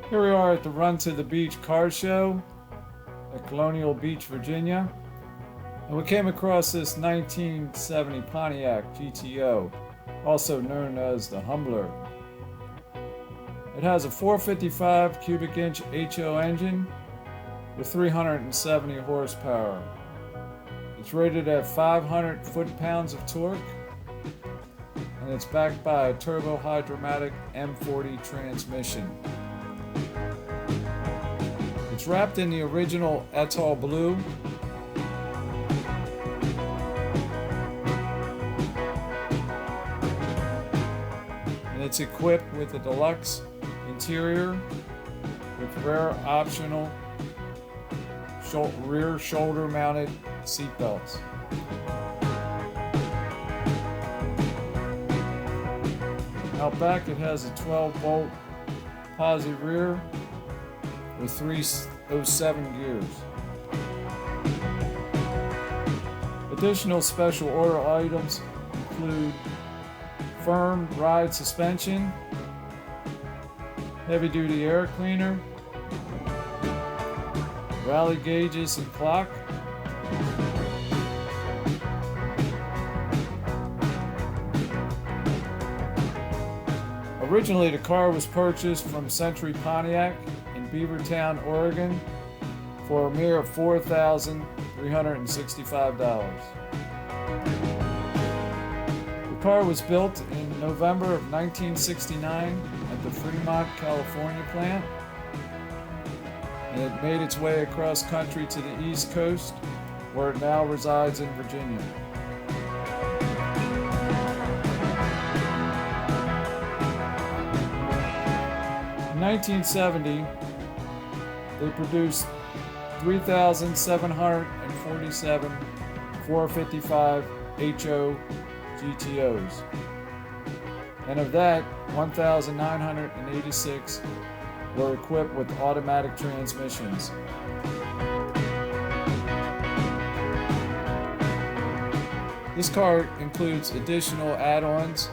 Here we are at the Run to the Beach car show at Colonial Beach, Virginia. And we came across this 1970 Pontiac GTO, also known as the Humbler. It has a 455 cubic inch HO engine with 370 horsepower. It's rated at 500 foot-pounds of torque, and it's backed by a turbo-hydromatic M40 transmission. It's wrapped in the original Atoll blue. And it's equipped with a deluxe interior with rare optional rear shoulder mounted seat belts. Out back it has a 12-bolt posi rear with 307 gears. Additional special order items include firm ride suspension, heavy-duty air cleaner, rally gauges and clock, originally the car was purchased from Century Pontiac in Beavertown, Oregon for a mere $4,365. The car was built in November of 1969 at the Fremont, California plant, and it made its way across country to the East Coast, where it now resides in Virginia. In 1970, they produced 3,747 455 HO GTOs, and of that, 1,986 were equipped with automatic transmissions. This car includes additional add-ons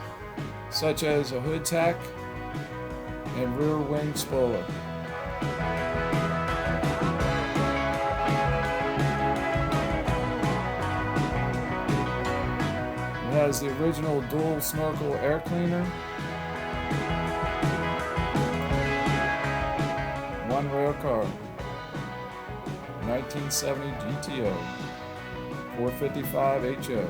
such as a hood tack and rear wing spoiler. It has the original dual snorkel air cleaner, one rare car, 1970 GTO, 455 HO.